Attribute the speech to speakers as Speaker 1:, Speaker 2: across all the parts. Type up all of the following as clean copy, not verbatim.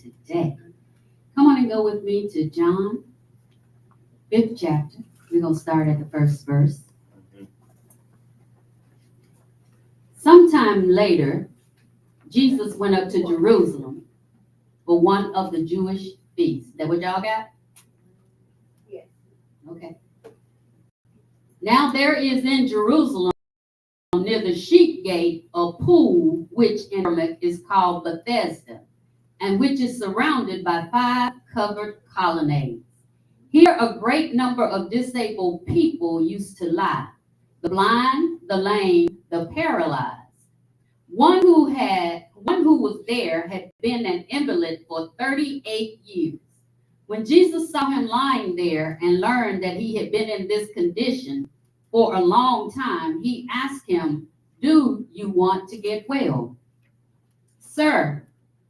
Speaker 1: today. Come on and go with me to John, 5th chapter. We're going to start at the first verse. Sometime later, Jesus went up to Jerusalem for one of the Jewish feasts. That what y'all got?
Speaker 2: Yes.
Speaker 1: Okay. Now there is in Jerusalem near the sheep gate a pool, which in Aramaic is called Bethesda, and which is surrounded by 5 covered colonnades. Here a great number of disabled people used to lie: the blind, the lame, the paralyzed. One who was there had been an invalid for 38 years. When Jesus saw him lying there and learned that he had been in this condition for a long time, he asked him, "Do you want to get well?" "Sir,"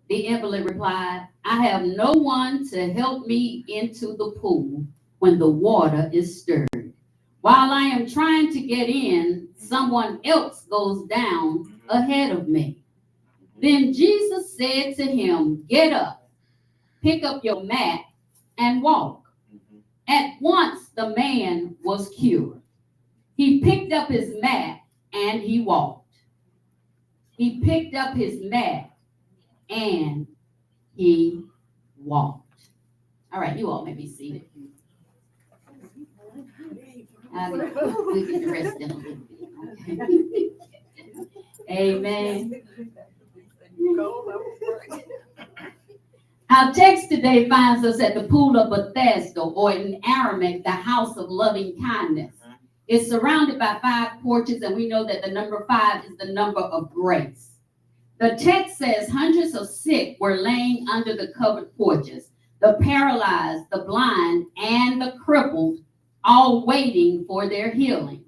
Speaker 1: the invalid replied, "I have no one to help me into the pool when the water is stirred. While I am trying to get in, someone else goes down ahead of me." Then Jesus said to him, "Get up, pick up your mat, and walk." At once the man was cured. He picked up his mat and he walked. He picked up his mat and he walked. All right, you all may be seated. We can rest in a little bit. Okay. Amen. Our text today finds us at the pool of Bethesda, or in Aramaic, the house of loving kindness. It's surrounded by 5 porches, and we know that the number 5 is the number of grace. The text says hundreds of sick were laying under the covered porches, the paralyzed, the blind, and the crippled, all waiting for their healing.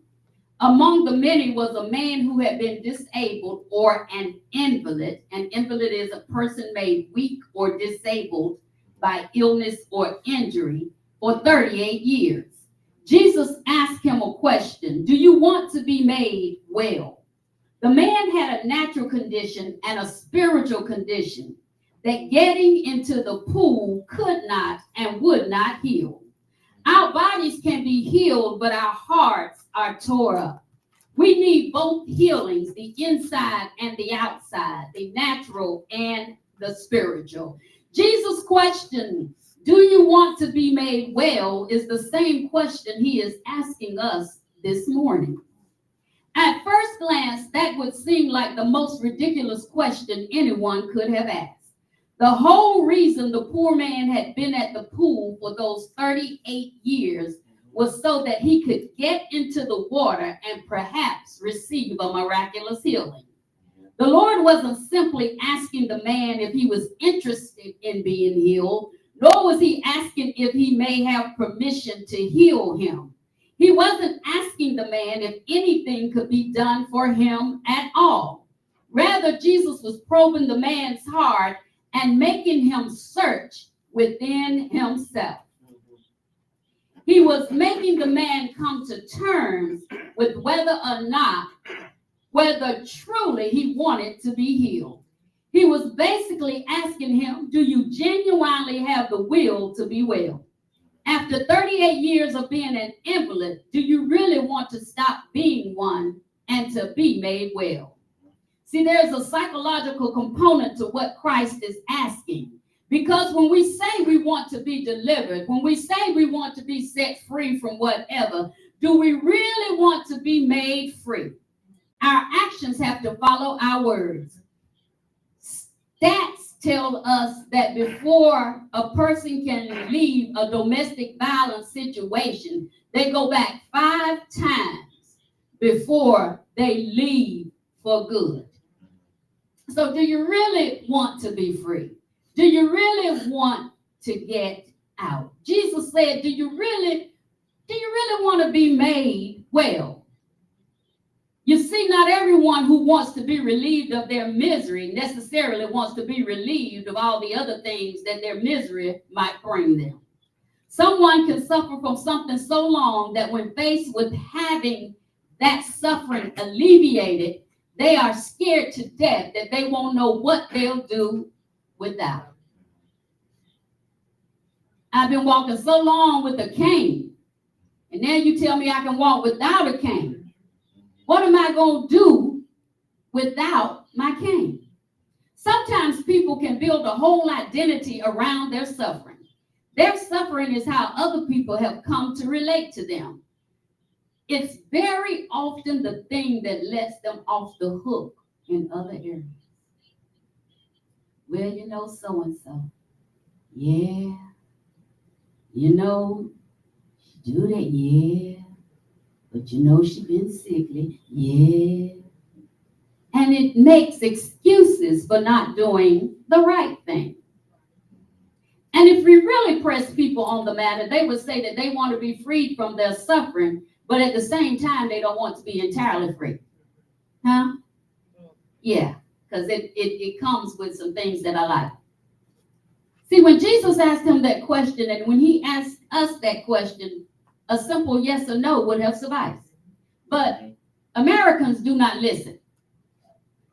Speaker 1: Among the many was a man who had been disabled, or an invalid. An invalid is a person made weak or disabled by illness or injury for 38 years. Jesus asked him a question: "Do you want to be made well?" The man had a natural condition and a spiritual condition that getting into the pool could not and would not heal. Our bodies can be healed, but our hearts are tore up. We need both healings, the inside and the outside, the natural and the spiritual. Jesus' question, "Do you want to be made well?" is the same question he is asking us this morning. At first glance, that would seem like the most ridiculous question anyone could have asked. The whole reason the poor man had been at the pool for those 38 years was so that he could get into the water and perhaps receive a miraculous healing. The Lord wasn't simply asking the man if he was interested in being healed, nor was he asking if he may have permission to heal him. He wasn't asking the man if anything could be done for him at all. Rather, Jesus was probing the man's heart and making him search within himself. He was making the man come to terms with whether truly he wanted to be healed. He was basically asking him, "Do you genuinely have the will to be well? After 38 years of being an invalid, do you really want to stop being one and to be made well?" See, there's a psychological component to what Christ is asking. Because when we say we want to be delivered, when we say we want to be set free from whatever, do we really want to be made free? Our actions have to follow our words. Stats tell us that before a person can leave a domestic violence situation, they go back 5 times before they leave for good. So do you really want to be free? Do you really want to get out? Jesus said, do you really want to be made well? You see, not everyone who wants to be relieved of their misery necessarily wants to be relieved of all the other things that their misery might bring them. Someone can suffer from something so long that when faced with having that suffering alleviated, they are scared to death that they won't know what they'll do without. I've been walking so long with a cane, and now you tell me I can walk without a cane. What am I going to do without my cane? Sometimes people can build a whole identity around their suffering. Their suffering is how other people have come to relate to them. It's very often the thing that lets them off the hook in other areas. Well, you know, so-and-so. Yeah. You know, she do that, yeah. But you know, she been sickly, yeah. And it makes excuses for not doing the right thing. And if we really press people on the matter, they would say that they want to be freed from their suffering, but at the same time, they don't want to be entirely free. Huh? Yeah, because it comes with some things that I like. See, when Jesus asked him that question, and when he asked us that question, a simple yes or no would have sufficed. But Americans do not listen.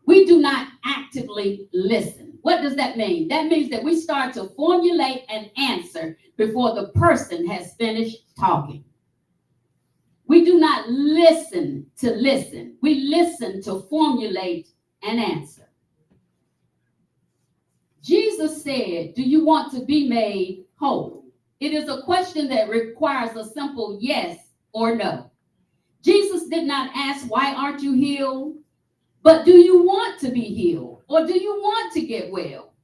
Speaker 1: We do not actively listen. What does that mean? That means that we start to formulate an answer before the person has finished talking. We do not listen to listen. We listen to formulate an answer. Jesus said, do you want to be made whole? It is a question that requires a simple yes or no. Jesus did not ask, why aren't you healed? But do you want to be healed? Or do you want to get well?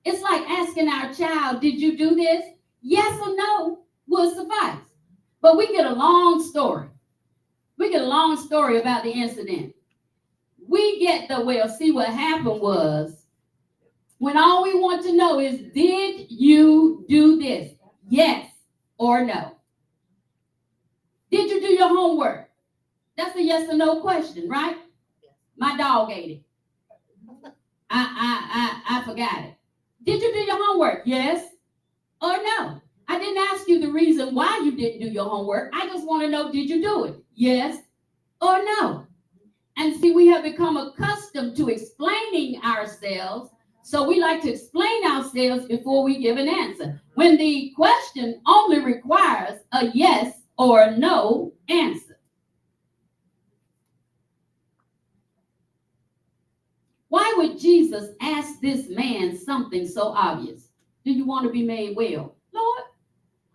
Speaker 1: It's like asking our child, did you do this? Yes or no will suffice. But we get a long story. We get a long story about the incident. We get the, well, see, what happened was, when all we want to know is, did you do this? Yes or no? Did you do your homework? That's a yes or no question, right? My dog ate it. I forgot it. Did you do your homework? Yes or no? I didn't ask you the reason why you didn't do your homework. I just want to know, did you do it? Yes or no? And see, we have become accustomed to explaining ourselves. So we like to explain ourselves before we give an answer, when the question only requires a yes or a no answer. Why would Jesus ask this man something so obvious? Do you want to be made well? Lord,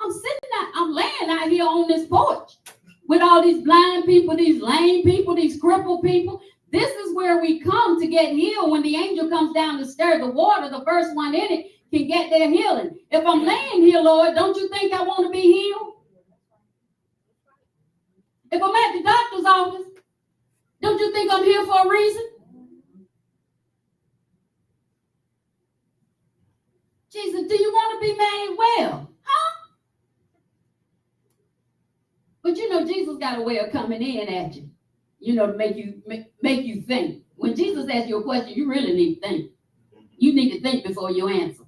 Speaker 1: I'm laying out here on this porch with all these blind people, these lame people, these crippled people. This is where we come to get healed. When the angel comes down to stir the water, the first one in it can get their healing. If I'm laying here, Lord, don't you think I want to be healed? If I'm at the doctor's office, don't you think I'm here for a reason? Jesus, do you want to be made well? Huh? But you know, Jesus got a way of coming in at you, you know, to make you think. When Jesus asks you a question, you really need to think. You need to think before you answer.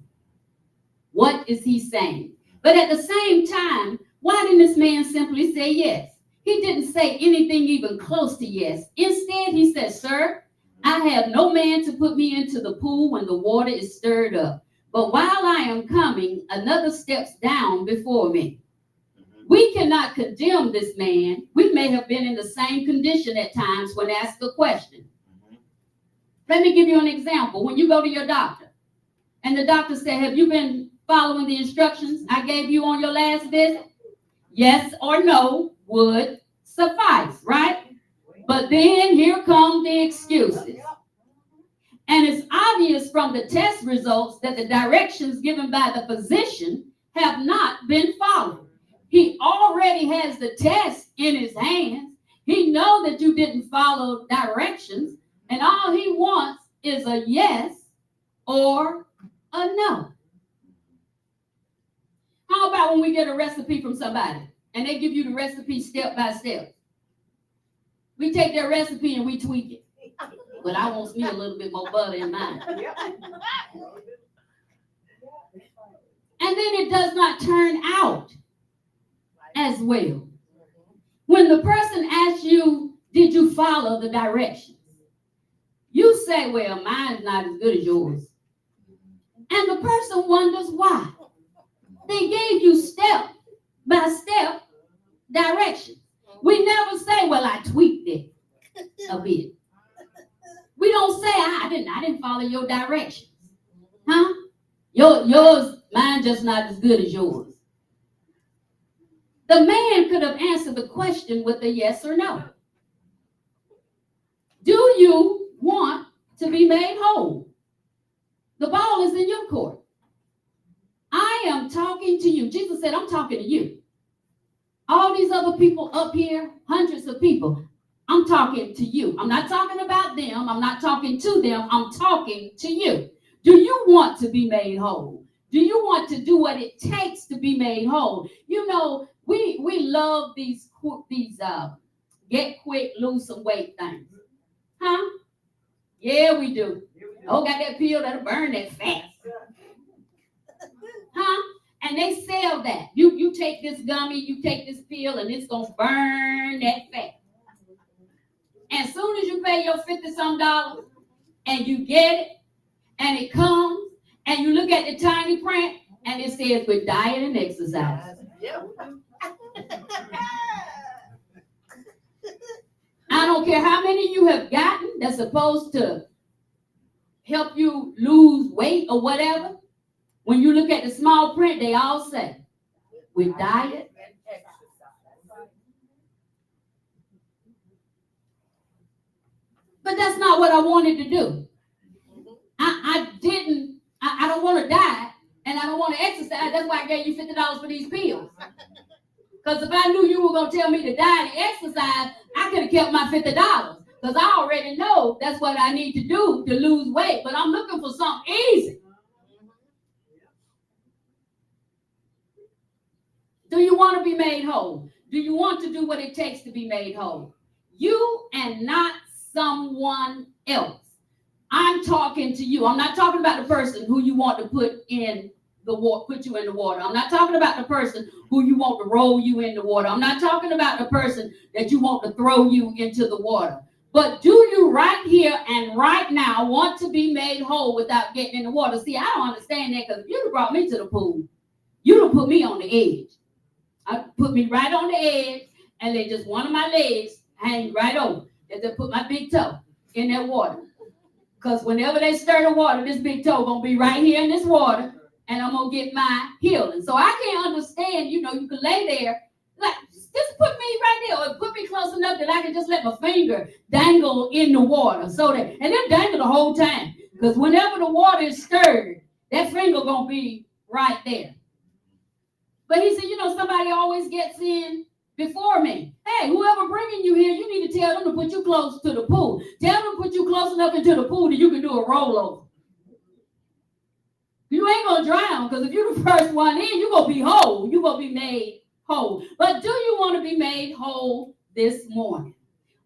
Speaker 1: What is he saying? But at the same time, why didn't this man simply say yes? He didn't say anything even close to yes. Instead, he said, sir, I have no man to put me into the pool when the water is stirred up. But while I am coming, another steps down before me. We cannot condemn this man. We may have been in the same condition at times when asked a question. Let me give you an example. When you go to your doctor and the doctor said, have you been following the instructions I gave you on your last visit? Yes or no would suffice, right? But then here come the excuses. And it's obvious from the test results that the directions given by the physician have not been followed. He already has the test in his hands. He knows that you didn't follow directions, and all he wants is a yes or a no. How about when we get a recipe from somebody and they give you the recipe step by step? We take their recipe and we tweak it. But I want me a little bit more butter in mine. And then it does not turn out as well. When the person asks you, did you follow the directions? You say, well, mine is not as good as yours. And the person wonders why. They gave you step by step directions. We never say, well, I tweaked it a bit. We don't say, I didn't follow your directions. Huh? Mine just not as good as yours. The man could have answered the question with a yes or no. Do you want to be made whole? The ball is in your court. I am talking to you. Jesus said, I'm talking to you. All these other people up here, hundreds of people, I'm talking to you. I'm not talking about them. I'm not talking to them. I'm talking to you. Do you want to be made whole? Do you want to do what it takes to be made whole? You know, we love these get quick, lose some weight things. Huh? Yeah, we do. Oh, got that pill that'll burn that fat. Huh? And they sell that. You take this gummy, you take this pill, and it's going to burn that fat. And as soon as you pay your $50-some and you get it, and it comes, and you look at the tiny print, and it says with diet and exercise. I don't care how many you have gotten that's supposed to help you lose weight or whatever. When you look at the small print, they all say with diet and exercise. But that's not what I wanted to do. I don't want to die, and I don't want to exercise. That's why I gave you $50 for these pills. Because if I knew you were going to tell me to die and exercise, I could have kept my $50. Because I already know that's what I need to do to lose weight. But I'm looking for something easy. Do you want to be made whole? Do you want to do what it takes to be made whole? You and not someone else. I'm talking to you. I'm not talking about the person who you want to put in the water, put you in the water. I'm not talking about the person who you want to roll you in the water. I'm not talking about the person that you want to throw you into the water. But do you right here and right now want to be made whole without getting in the water? See, I don't understand that, because you brought me to the pool. You don't put me on the edge. I put me right on the edge, and they just one of my legs hang right over. They just put my big toe in that water. Because whenever they stir the water, this big toe going to be right here in this water, and I'm going to get my healing. So I can't understand, you can lay there, like, just put me right there, or put me close enough that I can just let my finger dangle in the water. And then dangle the whole time. Because whenever the water is stirred, that finger going to be right there. But he said, somebody always gets in before me. Hey, whoever bringing you here, you need to tell them to put you close to the pool. Tell them to put you close enough into the pool that you can do a rollover. You ain't going to drown, because if you're the first one in, you're going to be whole. You're going to be made whole. But do you want to be made whole this morning?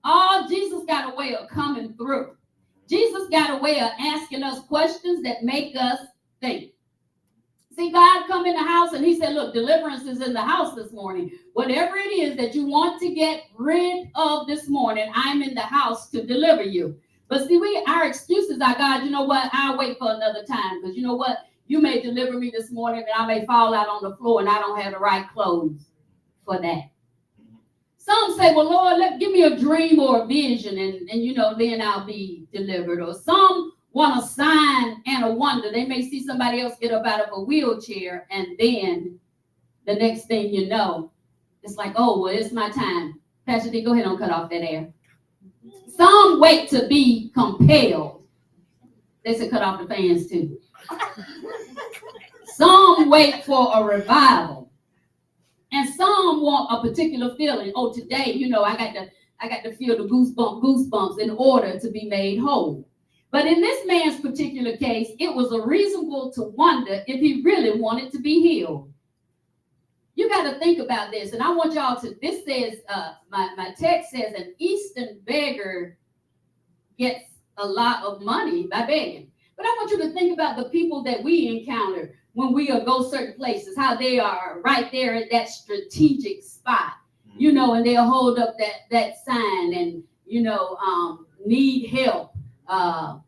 Speaker 1: Oh, Jesus got a way of coming through. Jesus got a way of asking us questions that make us think. See, God come in the house and he said, look, deliverance is in the house this morning. Whatever it is that you want to get rid of this morning, I'm in the house to deliver you. But see, our excuses are, God, you know what? I'll wait for another time, because you know what? You may deliver me this morning and I may fall out on the floor and I don't have the right clothes for that. Some say, well, Lord, give me a dream or a vision and then I'll be delivered. Or some want a sign and a wonder. They may see somebody else get up out of a wheelchair, and then the next thing you know, it's like, oh, well, it's my time. Pastor D, go ahead and cut off that air. Some wait to be compelled. They said cut off the fans too. Some wait for a revival. And some want a particular feeling. Oh, today, I got to feel the goosebumps in order to be made whole. But in this man's particular case, it was a reasonable to wonder if he really wanted to be healed. You got to think about this. And I want y'all to, this says, my text says an Eastern beggar gets a lot of money by begging. But I want you to think about the people that we encounter when we go certain places, how they are right there at that strategic spot, and they'll hold up that sign and, need help. And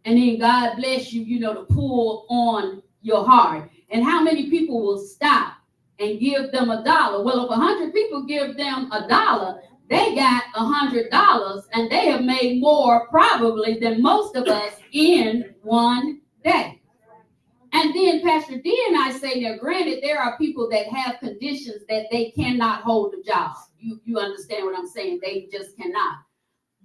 Speaker 1: then God bless you, to pull on your heart. And how many people will stop and give them $1? Well, if 100 people give them $1, they got $100, and they have made more probably than most of us in one day. And then Pastor D and I say, now, granted, there are people that have conditions that they cannot hold a job. You understand what I'm saying? They just cannot.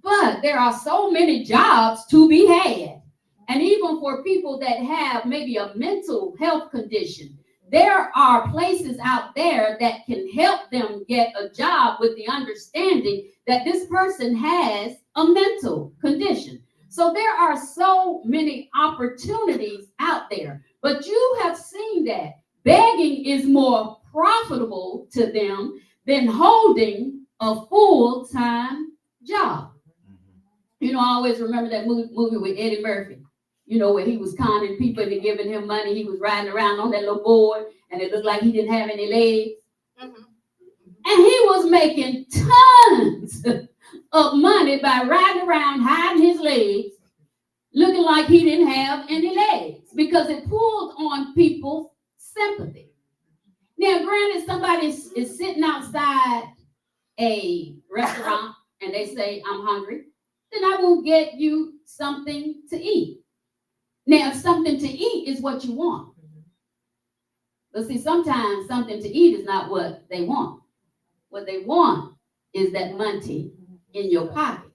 Speaker 1: But there are so many jobs to be had. And even for people that have maybe a mental health condition, there are places out there that can help them get a job with the understanding that this person has a mental condition. So there are so many opportunities out there. But you have seen that begging is more profitable to them than holding a full-time job. You know, I always remember that movie with Eddie Murphy, you know, where he was conning people into giving him money. He was riding around on that little board, and it looked like he didn't have any legs. Mm-hmm. And he was making tons of money by riding around, hiding his legs, looking like he didn't have any legs, because it pulled on people's sympathy. Now, granted, somebody is sitting outside a restaurant and they say, I'm hungry, then I will get you something to eat. Now, if something to eat is what you want. But see, sometimes something to eat is not what they want. What they want is that money in your pocket.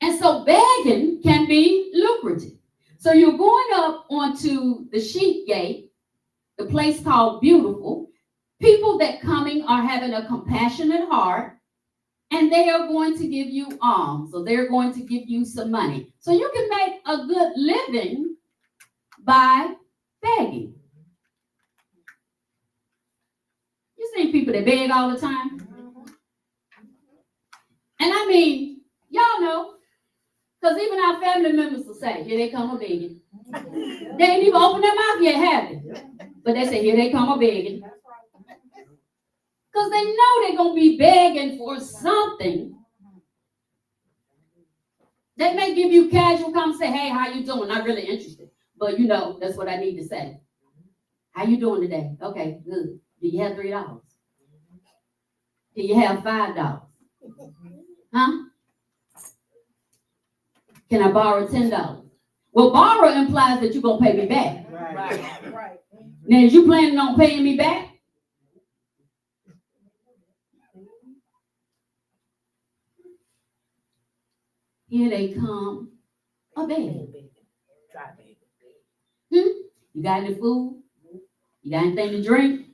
Speaker 1: And so begging can be lucrative. So you're going up onto the sheep gate, the place called Beautiful. People that coming are having a compassionate heart, and they are going to give you alms. So they're going to give you some money. So you can make a good living by begging. You see people that beg all the time. And I mean, y'all know, because even our family members will say, here they come a begging. They ain't even open their mouth yet, have they? But they say, here they come a begging. Because they know they're going to be begging for something. They may give you casual come say, hey, how you doing? Not really interested. But you know, that's what I need to say. How you doing today? Okay, good. Do you have $3? Do you have $5? Huh? Can I borrow $10? Well, borrow implies that you're going to pay me back. Right. Now, is you planning on paying me back? Here they come a baby. You got any food? You got anything to drink?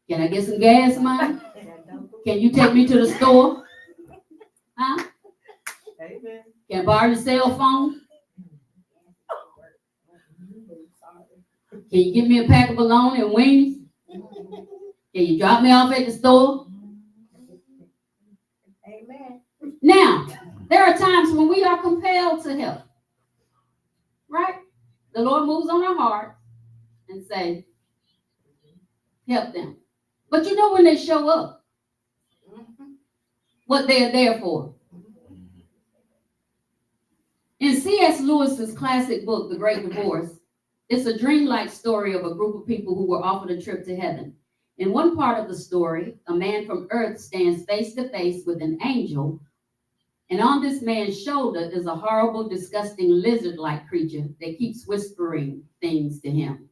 Speaker 1: Can I get some gas money? Can you take me to the store? Huh? Can I borrow your cell phone? Can you give me a pack of bologna and wings? Can you drop me off at the store? Amen. Now, there are times when we are compelled to help. Right? The Lord moves on our heart and say, help them. But you know when they show up, what they are there for. In C.S. Lewis's classic book, The Great Divorce, it's a dreamlike story of a group of people who were offered a trip to heaven. In one part of the story, a man from earth stands face to face with an angel, and on this man's shoulder is a horrible, disgusting lizard-like creature that keeps whispering things to him.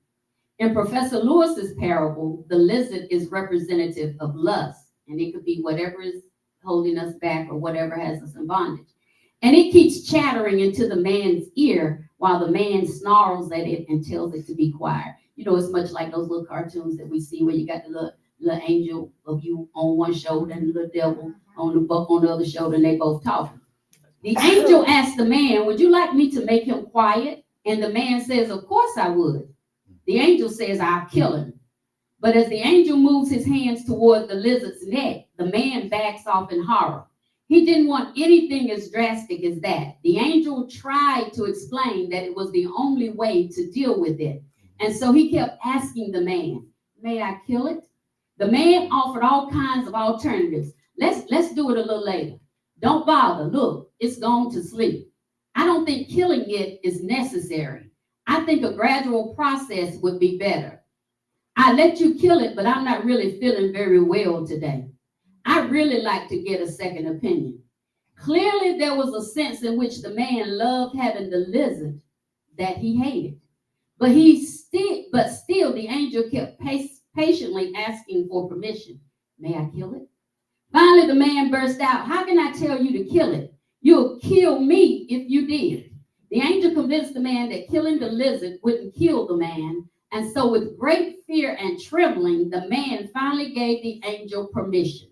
Speaker 1: In Professor Lewis's parable, the lizard is representative of lust, and it could be whatever is holding us back or whatever has us in bondage. And it keeps chattering into the man's ear while the man snarls at it and tells it to be quiet. You know, it's much like those little cartoons that we see where you got the little angel of you on one shoulder and the little devil on the buck on the other shoulder, and they both talking. The angel asks the man, would you like me to make him quiet? And the man says, of course I would. The angel says, I'll kill him. But as the angel moves his hands toward the lizard's neck, the man backs off in horror. He didn't want anything as drastic as that. The angel tried to explain that it was the only way to deal with it. And so he kept asking the man, may I kill it? The man offered all kinds of alternatives. Let's do it a little later. Don't bother. Look, it's gone to sleep. I don't think killing it is necessary. I think a gradual process would be better. I let you kill it, but I'm not really feeling very well today. I really like to get a second opinion. Clearly, there was a sense in which the man loved having the lizard that he hated. But still, the angel kept patiently asking for permission. May I kill it? Finally, the man burst out, how can I tell you to kill it? You'll kill me if you did. The angel convinced the man that killing the lizard wouldn't kill the man. And so with great fear and trembling, the man finally gave the angel permission.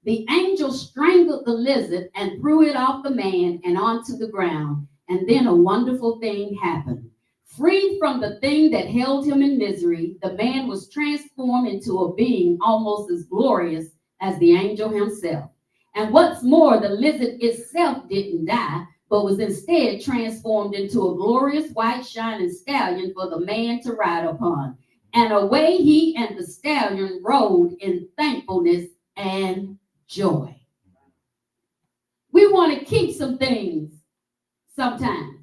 Speaker 1: The angel strangled the lizard and threw it off the man and onto the ground. And then a wonderful thing happened. Freed from the thing that held him in misery, the man was transformed into a being almost as glorious as the angel himself. And what's more, the lizard itself didn't die, but was instead transformed into a glorious white shining stallion for the man to ride upon. And away he and the stallion rode in thankfulness and joy. We want to keep some things sometimes.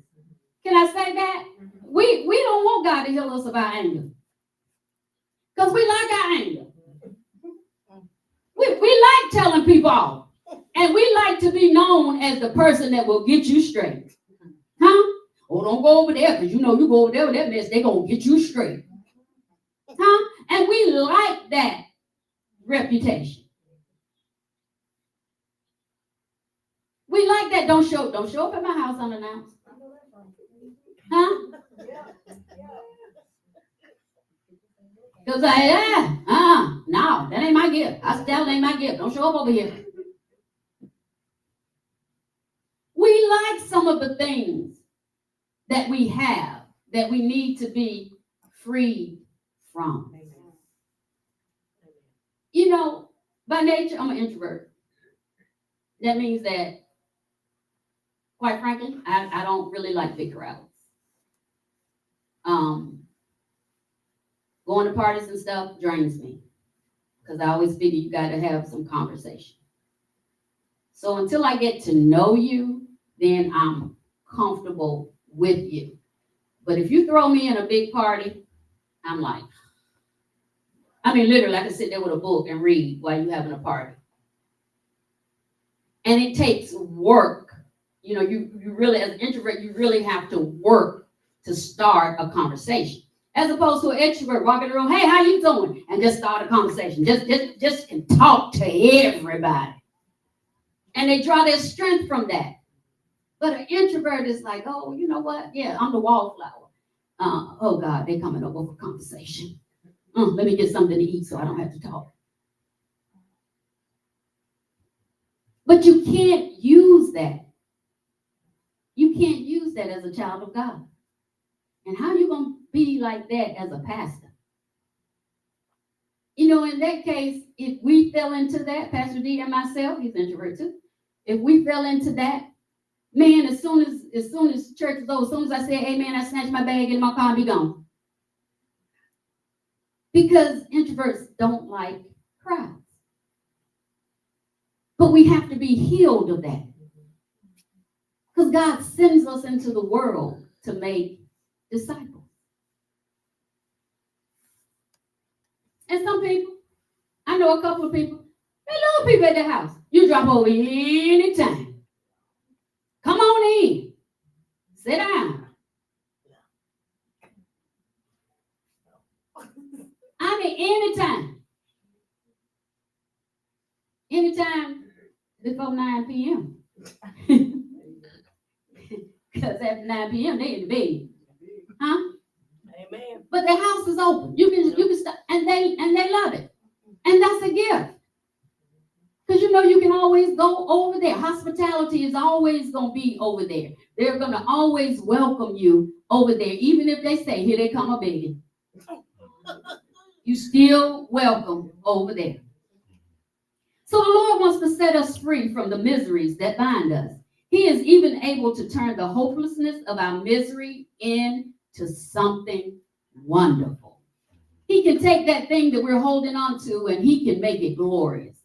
Speaker 1: Can I say that? We don't want God to heal us of our anger. Because we like our anger. We like telling people off. And we like to be known as the person that will get you straight. Huh? Oh, don't go over there, because you know you go over there with that mess, they're going to get you straight. Huh? And we like that reputation. We like that. Don't show up at my house unannounced. Huh? Because no, that ain't my gift. I still ain't my gift. Don't show up over here. We like some of the things that we have that we need to be freed from. You know, by nature, I'm an introvert. That means that, quite frankly, I don't really like big crowds. Going to parties and stuff drains me because I always figure you got to have some conversation. So until I get to know you, then I'm comfortable with you. But if you throw me in a big party, I'm like, literally, I can sit there with a book and read while you're having a party. And it takes work. You know, you really, as an introvert, you really have to work to start a conversation. As opposed to an extrovert walking in the room, hey, how you doing? And just start a conversation. Just can talk to everybody. And they draw their strength from that. But an introvert is like, oh, you know what? Yeah, I'm the wallflower. Oh, God, they're coming over for conversation. Let me get something to eat so I don't have to talk. But you can't use that. You can't use that as a child of God. And how are you going to be like that as a pastor? You know, in that case, if we fell into that, Pastor D and myself, he's introvert too. If we fell into that, man, as soon as church is over, as soon as I say amen, I snatch my bag in my car and be gone. Because introverts don't like crowds. But we have to be healed of that. Because God sends us into the world to make disciples. And some people, I know a couple of people, they love people at their house. You drop over anytime. Come on in. Sit down. Anytime. Anytime before 9 p.m. Because after 9 p.m. they in the bed. Huh?
Speaker 3: Amen.
Speaker 1: But the house is open. You can stop, and they love it. And that's a gift. Because you know you can always go over there. Hospitality is always going to be over there. They're going to always welcome you over there, even if they say, here they come a begging. You still welcome over there. So the Lord wants to set us free from the miseries that bind us. He is even able to turn the hopelessness of our misery into something wonderful. He can take that thing that we're holding on to and he can make it glorious.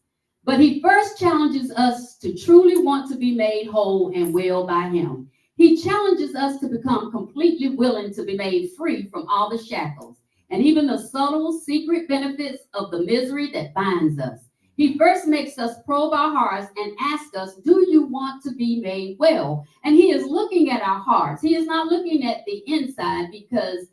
Speaker 1: But he first challenges us to truly want to be made whole and well by him. He challenges us to become completely willing to be made free from all the shackles and even the subtle secret benefits of the misery that binds us. He first makes us probe our hearts and ask us, do you want to be made well? And he is looking at our hearts. He is not looking at the inside because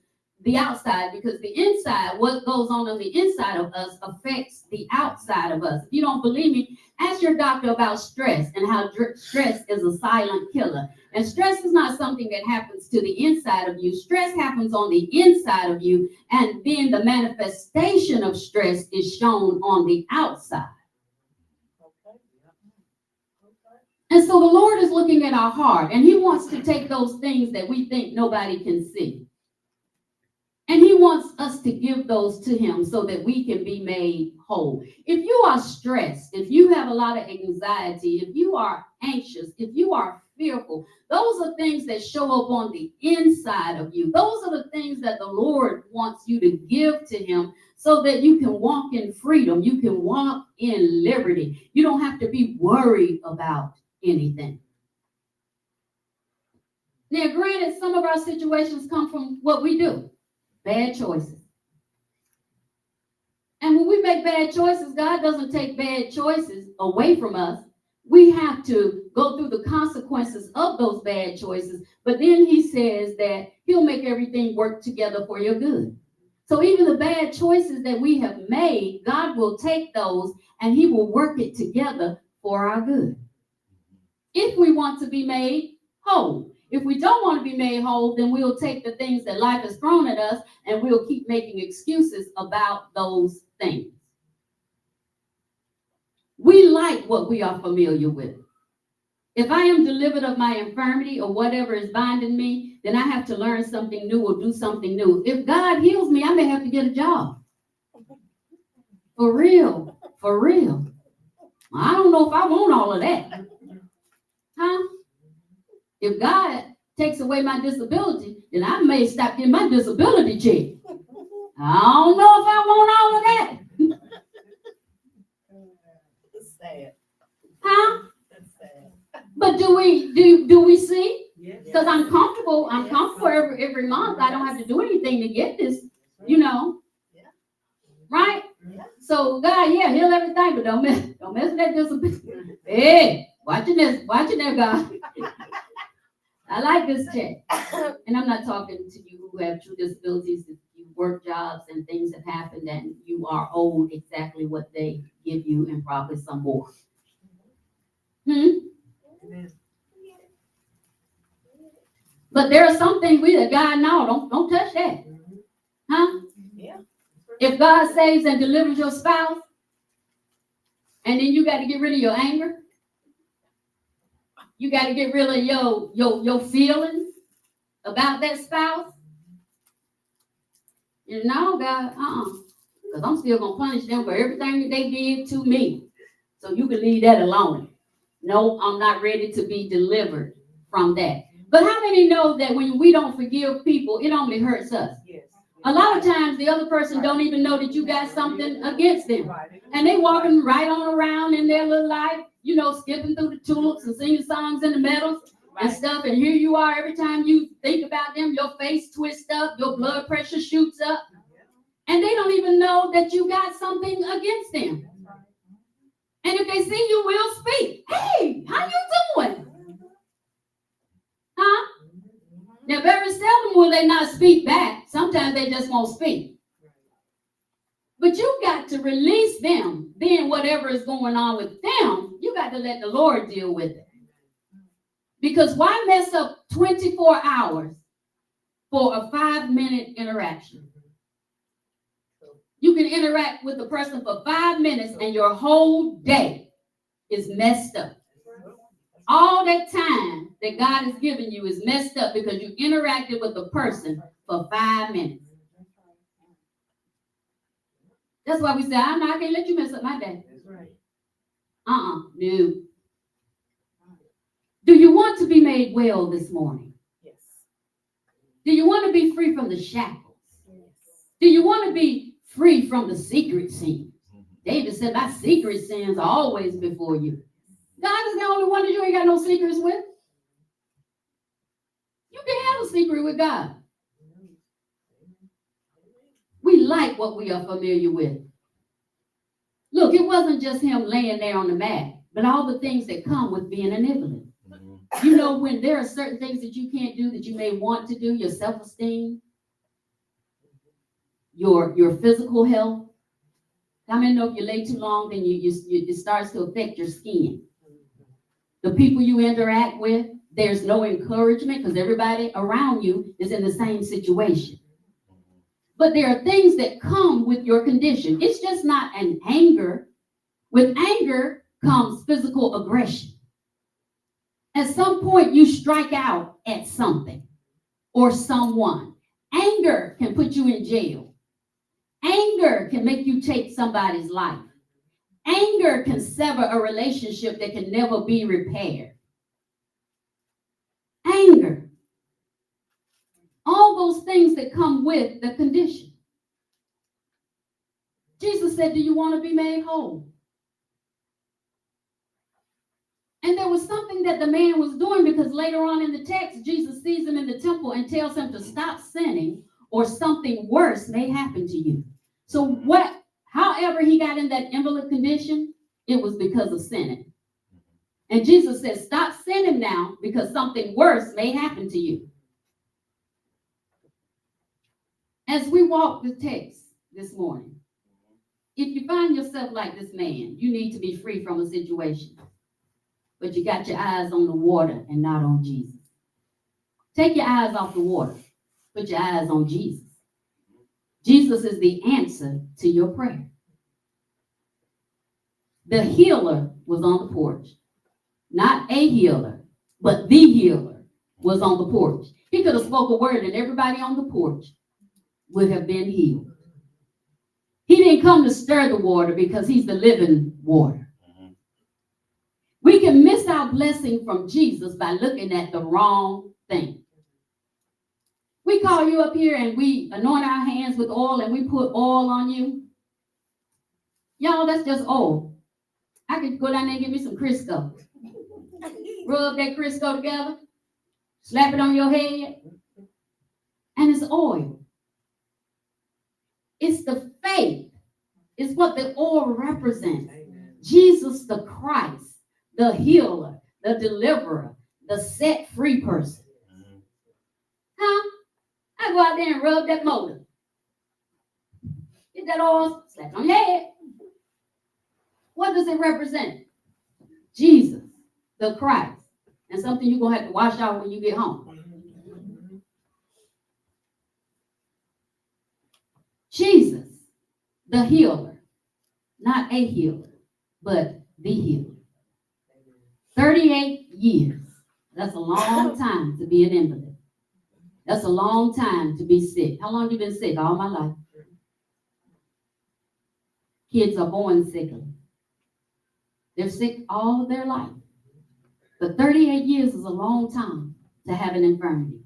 Speaker 1: the outside, because the inside, what goes on the inside of us affects the outside of us. If you don't believe me, ask your doctor about stress and how stress is a silent killer. And stress is not something that happens to the inside of you. Stress happens on the inside of you, and then the manifestation of stress is shown on the outside. And so the Lord is looking at our heart, and he wants to take those things that we think nobody can see. And he wants us to give those to him so that we can be made whole. If you are stressed, if you have a lot of anxiety, if you are anxious, if you are fearful, those are things that show up on the inside of you. Those are the things that the Lord wants you to give to him so that you can walk in freedom. You can walk in liberty. You don't have to be worried about anything. Now, granted, some of our situations come from what we do. Bad choices. And when we make bad choices, God doesn't take bad choices away from us. We have to go through the consequences of those bad choices. But then he says that he'll make everything work together for your good. So even the bad choices that we have made, God will take those and he will work it together for our good. If we want to be made whole. If we don't want to be made whole, then we'll take the things that life has thrown at us and we'll keep making excuses about those things. We like what we are familiar with. If I am delivered of my infirmity or whatever is binding me, then I have to learn something new or do something new. If God heals me, I may have to get a job. For real, for real. I don't know if I want all of that. Huh? If God takes away my disability, then I may stop getting my disability check. I don't know if I want all of that.
Speaker 2: It's sad.
Speaker 1: Huh?
Speaker 2: That's sad.
Speaker 1: But do we see?
Speaker 2: Yes.
Speaker 1: Because I'm comfortable every month. I don't have to do anything to get this, you know.
Speaker 2: Yeah.
Speaker 1: Right?
Speaker 2: Yeah.
Speaker 1: So God, yeah, heal everything, but don't mess with that disability. Hey, watching that, God. I like this check. And I'm not talking to you who have true disabilities. If you work jobs and things have happened and you are owed exactly what they give you and probably some more.
Speaker 2: Amen.
Speaker 1: But there are some things that God, no, don't touch that. Huh?
Speaker 2: Yeah.
Speaker 1: If God saves and delivers your spouse, and then you got to get rid of your anger, you got to get rid of your feelings about that spouse. You know, God, because I'm still going to punish them for everything that they did to me. So you can leave that alone. No, I'm not ready to be delivered from that. But how many know that when we don't forgive people, it only hurts us?
Speaker 2: Yes.
Speaker 1: A lot of times the other person don't even know that you got something against them. And they walking right on around in their little life, you know, skipping through the tulips and singing songs in the meadows and stuff. And here you are, every time you think about them, your face twists up, your blood pressure shoots up. And they don't even know that you got something against them. And if they see you, will speak. Hey, how you doing? Huh? Now, very seldom will they not speak back. Sometimes they just won't speak. But you got to release them. Then whatever is going on with them, you got to let the Lord deal with it. Because why mess up 24 hours for a 5-minute interaction? You can interact with the person for 5 minutes and your whole day is messed up. All that time that God has given you is messed up because you interacted with the person for 5 minutes. That's why we say, I can't let you mess up my day.
Speaker 2: That's right.
Speaker 1: No. Do you want to be made well this morning?
Speaker 2: Yes.
Speaker 1: Do you want to be free from the shackles?
Speaker 2: Yes.
Speaker 1: Do you want to be free from the secret sins? David said, my secret sins are always before you. God is the only one that you ain't got no secrets with. secret with God. We like what we are familiar with. Look, it wasn't just him laying there on the mat, but all the things that come with being an invalid. You know, when there are certain things that you can't do that you may want to do, your self-esteem, your physical health. I mean, if you lay too long, then it starts to affect your skin. The people you interact with, there's no encouragement because everybody around you is in the same situation. But there are things that come with your condition. It's just not an anger. With anger comes physical aggression. At some point, you strike out at something or someone. Anger can put you in jail. Anger can make you take somebody's life. Anger can sever a relationship that can never be repaired. Anger. All those things that come with the condition. Jesus said, do you want to be made whole? And there was something that the man was doing, because later on in the text, Jesus sees him in the temple and tells him to stop sinning or something worse may happen to you. So however he got in that invalid condition, it was because of sinning. And Jesus says, stop sinning now because something worse may happen to you. As we walk the text this morning, if you find yourself like this man, you need to be free from a situation. But you got your eyes on the water and not on Jesus. Take your eyes off the water. Put your eyes on Jesus. Jesus is the answer to your prayer. The healer was on the porch. Not a healer, but the healer was on the porch. He could have spoke a word and everybody on the porch would have been healed. He didn't come to stir the water because he's the living water. We can miss our blessing from Jesus by looking at the wrong thing. We call you up here and we anoint our hands with oil and we put oil on you. Y'all, that's just oil. I could go down there and get me some Crisco. Rub that Crisco together, slap it on your head, and it's oil. It's the faith. It's what the oil represents. Jesus the Christ, the healer, the deliverer, the set-free person. Huh? I go out there and rub that motor. Get that oil, slap it on your head. What does it represent? Jesus, the Christ. And something you're going to have to wash out when you get home. Jesus, the healer. Not a healer, but the healer. 38 years. That's a long time to be an invalid. That's a long time to be sick. How long have you been sick? All my life. Kids are born sickly. They're sick all of their life. But 38 years is a long time to have an infirmity.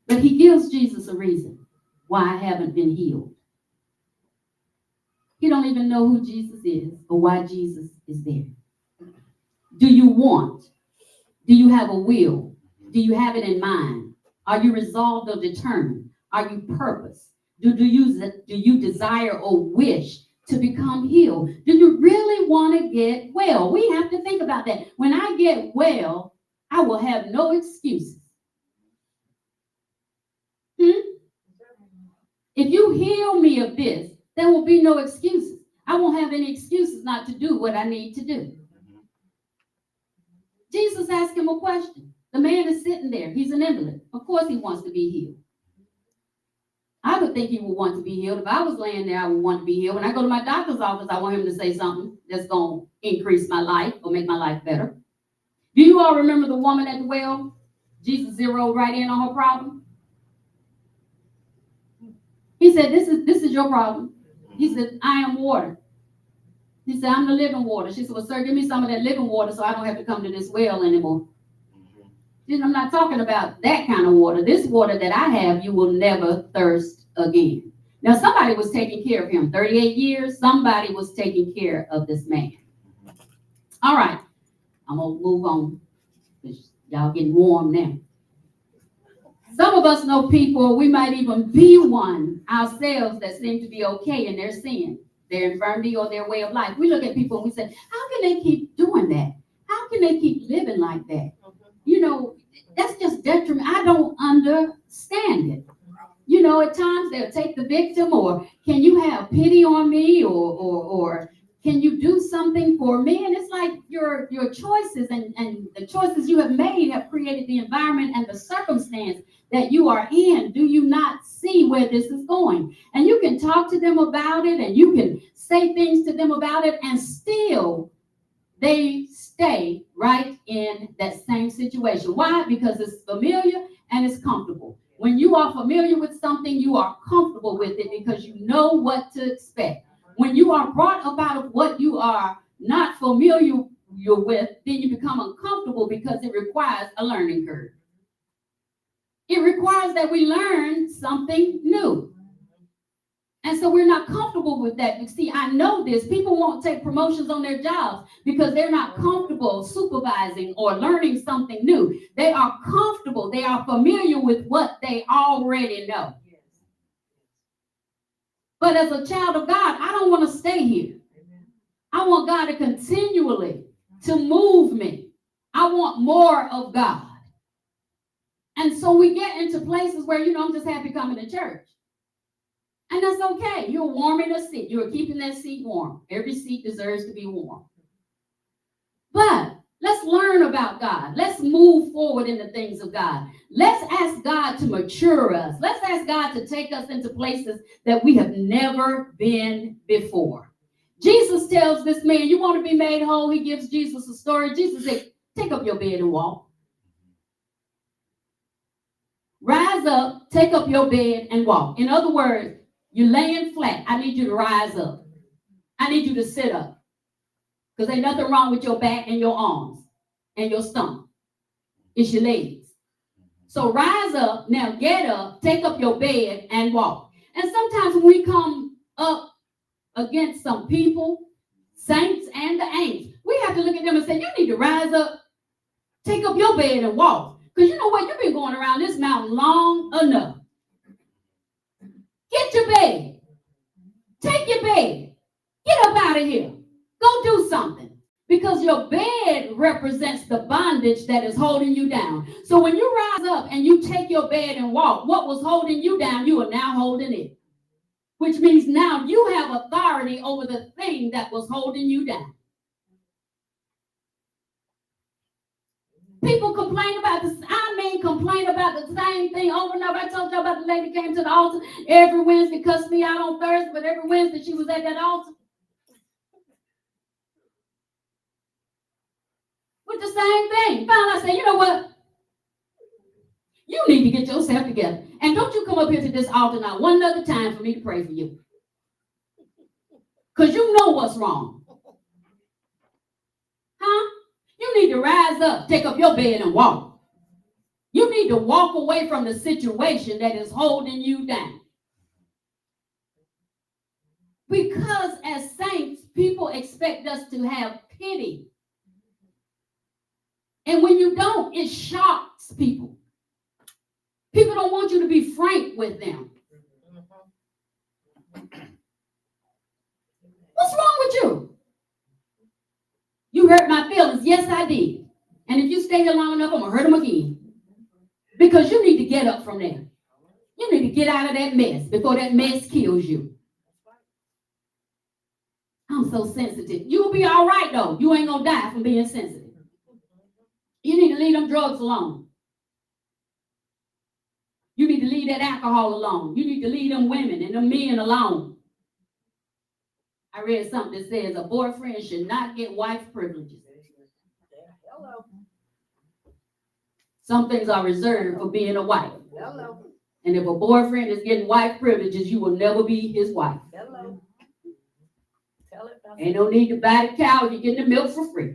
Speaker 1: But he gives Jesus a reason why I haven't been healed. He don't even know who Jesus is or why Jesus is there. Do you want? Do you have a will? Do you have it in mind? Are you resolved or determined? Are you purpose? Do you desire or wish to become healed? Do you really want to get well? We have to think about that. When I get well, I will have no excuses. If you heal me of this, there will be no excuses. I won't have any excuses not to do what I need to do. Jesus asked him a question. The man is sitting there. He's an invalid. Of course he wants to be healed. I would think he would want to be healed. If I was laying there, I would want to be healed. When I go to my doctor's office, I want him to say something that's going to increase my life or make my life better. Do you all remember the woman at the well? Jesus zeroed right in on her problem. He said, this is your problem. He said, I am water. He said, I'm the living water. She said, well, sir, give me some of that living water so I don't have to come to this well anymore. I'm not talking about that kind of water. This water that I have, you will never thirst again. Now, somebody was taking care of him. 38 years, somebody was taking care of this man. All right, I'm going to move on. Y'all getting warm now. Some of us know people, we might even be one ourselves, that seem to be okay in their sin, their infirmity, or their way of life. We look at people and we say, how can they keep doing that? How can they keep living like that? You know, that's just detriment. I don't understand it. You know, at times they'll take the victim, or can you have pity on me, or can you do something for me? And it's like your choices and the choices you have made have created the environment and the circumstance that you are in. Do you not see where this is going? And you can talk to them about it, and you can say things to them about it, and still they stay right in that same situation. Why? Because it's familiar and it's comfortable. When you are familiar with something, you are comfortable with it because you know what to expect. When you are brought up out of what you are not familiar with, then you become uncomfortable because it requires a learning curve. It requires that we learn something new. And so we're not comfortable with that. You see, I know this. People won't take promotions on their jobs because they're not comfortable supervising or learning something new. They are comfortable. They are familiar with what they already know. But as a child of God, I don't want to stay here. I want God to continually to move me. I want more of God. And so we get into places where, I'm just happy coming to church. And that's okay. You're warming a seat. You're keeping that seat warm. Every seat deserves to be warm. But let's learn about God. Let's move forward in the things of God. Let's ask God to mature us. Let's ask God to take us into places that we have never been before. Jesus tells this man, you want to be made whole? He gives Jesus a story. Jesus said, take up your bed and walk. Rise up, take up your bed and walk. In other words, you're laying flat. I need you to rise up. I need you to sit up. Because ain't nothing wrong with your back and your arms and your stomach. It's your legs. So rise up, now get up, take up your bed and walk. And sometimes when we come up against some people, saints and the ain'ts, we have to look at them and say, you need to rise up, take up your bed and walk. Because you know what? You've been going around this mountain long enough. Get your bed. Take your bed. Get up out of here. Go do something. Because your bed represents the bondage that is holding you down. So when you rise up and you take your bed and walk, what was holding you down, you are now holding it. Which means now you have authority over the thing that was holding you down. People complain about this. Complain about the same thing over and over. I told you about the lady came to the altar every Wednesday, cussed me out on Thursday, but every Wednesday she was at that altar with the same thing. Finally, I said, you know what? You need to get yourself together. And don't you come up here to this altar now one other time for me to pray for you. Because you know what's wrong. Huh? You need to rise up, take up your bed and walk. You need to walk away from the situation that is holding you down. Because as saints, people expect us to have pity. And when you don't, it shocks people. People don't want you to be frank with them. What's wrong with you? You hurt my feelings. Yes, I did. And if you stay here long enough, I'm going to hurt them again. Because you need to get up from there. You need to get out of that mess before that mess kills you. I'm so sensitive. You'll be all right, though. You ain't going to die from being sensitive. You need to leave them drugs alone. You need to leave that alcohol alone. You need to leave them women and them men alone. I read something that says a boyfriend should not get wife privileges.
Speaker 2: Hello.
Speaker 1: Some things are reserved for being a wife.
Speaker 2: Hello.
Speaker 1: And if a boyfriend is getting wife privileges, you will never be his wife.
Speaker 2: Hello. Tell it.
Speaker 1: Ain't no need to buy the cow if you're getting the milk for free.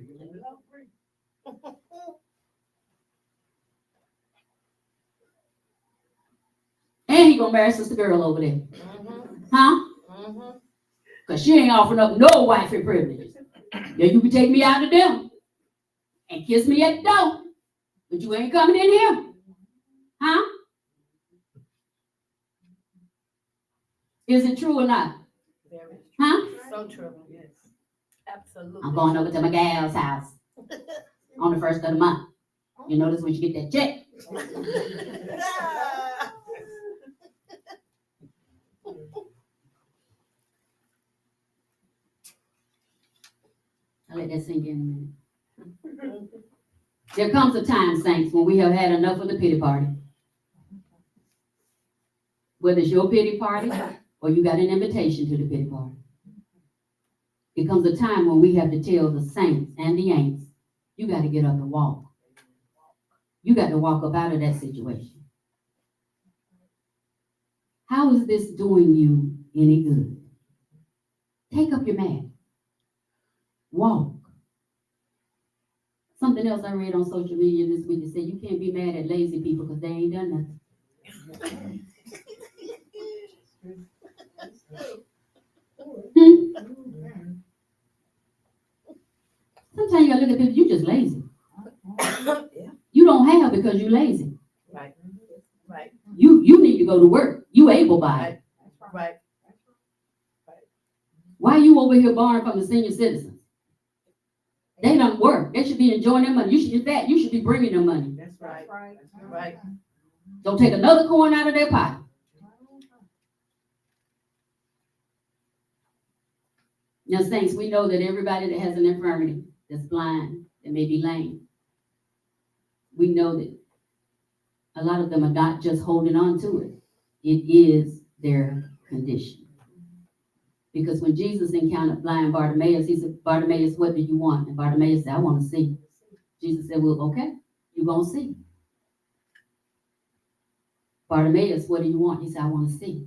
Speaker 1: And he gonna marry sister girl over there. Huh? Because she ain't offering up no wifey privileges. Yeah, you can take me out of them and kiss me at the door, but you ain't coming in here. Huh? Is it true or not?
Speaker 2: Very
Speaker 1: Huh?
Speaker 2: so true. Yes. Absolutely.
Speaker 1: I'm going over to my gal's house on the first of the month. You notice when you get that check. I'll let that sink in a minute. There comes a time, saints, when we have had enough of the pity party. Whether it's your pity party or you got an invitation to the pity party. It comes a time when we have to tell the saints and the ain'ts, you got to get up and walk. You got to walk up out of that situation. How is this doing you any good? Take up your mat. Walk. Something else I read on social media this week that said you can't be mad at lazy people because they ain't done nothing. Sometimes you gotta look at people, you just lazy. You don't have because you lazy.
Speaker 2: Right. Right.
Speaker 1: You need to go to work. You able-bodied.
Speaker 2: Right.
Speaker 1: Why are you over here borrowing from the senior citizens? They don't work. They should be enjoying their money. You should get that. You should be bringing them money.
Speaker 2: That's right. Right.
Speaker 1: Don't take another coin out of their pocket. Now, saints, we know that everybody that has an infirmity, that's blind, that may be lame, we know that a lot of them are not just holding on to it. It is their condition. Because when Jesus encountered blind Bartimaeus, he said, Bartimaeus, what do you want? And Bartimaeus said, I want to see. Jesus said, well, okay, you're going to see. Bartimaeus, what do you want? He said, I want to see.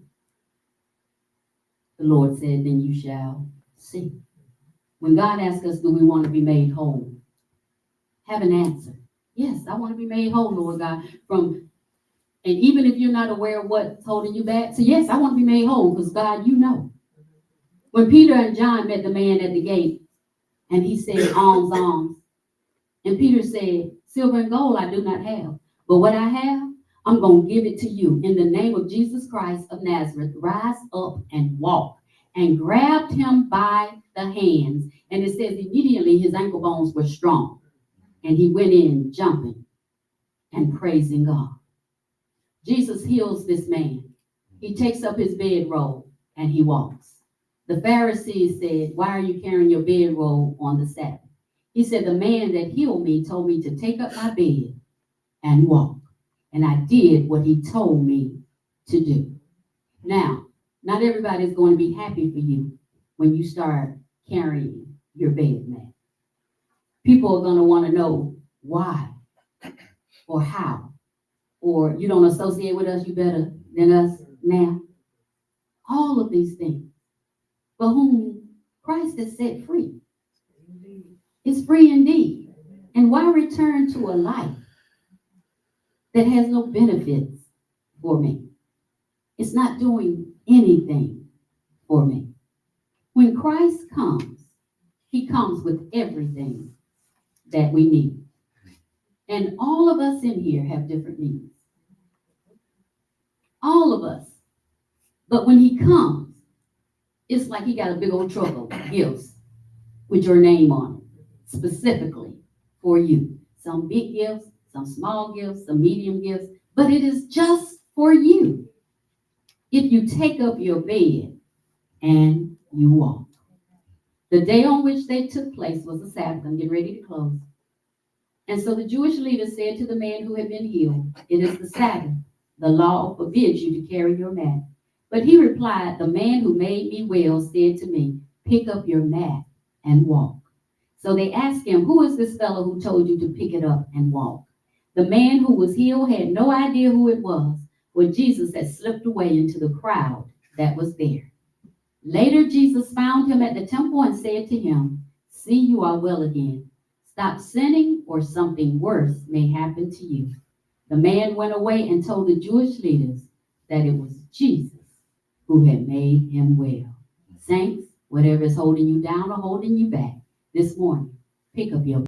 Speaker 1: The Lord said, then you shall see. When God asks us, do we want to be made whole? Have an answer. Yes, I want to be made whole, Lord God. And even if you're not aware of what's holding you back, so yes, I want to be made whole because God, you know. When Peter and John met the man at the gate and he said, alms, alms. And Peter said, silver and gold I do not have, but what I have, I'm going to give it to you. In the name of Jesus Christ of Nazareth, rise up and walk. And grabbed him by the hands. And it says immediately his ankle bones were strong. And he went in jumping and praising God. Jesus heals this man. He takes up his bedroll and he walks. The Pharisees said, why are you carrying your bedroll on the Sabbath? He said, the man that healed me told me to take up my bed and walk. And I did what he told me to do. Now, not everybody is going to be happy for you when you start carrying your bed mat. People are going to want to know why or how. Or you don't associate with us, you better than us now. All of these things. For whom Christ has set free. It's free indeed. And why return to a life that has no benefits for me? It's not doing anything for me. When Christ comes, he comes with everything that we need. And all of us in here have different needs. All of us. But when he comes, it's like he got a big old truck of gifts with your name on it, specifically for you. Some big gifts, some small gifts, some medium gifts, but it is just for you. If you take up your bed and you walk. The day on which they took place was a Sabbath. I'm getting ready to close. And so the Jewish leaders said to the man who had been healed, it is the Sabbath. The law forbids you to carry your mat. But he replied, the man who made me well said to me, pick up your mat and walk. So they asked him, who is this fellow who told you to pick it up and walk? The man who was healed had no idea who it was, for Jesus had slipped away into the crowd that was there. Later, Jesus found him at the temple and said to him, see, you are well again. Stop sinning or something worse may happen to you. The man went away and told the Jewish leaders that it was Jesus who had made him well. Saints, whatever is holding you down or holding you back this morning, pick up your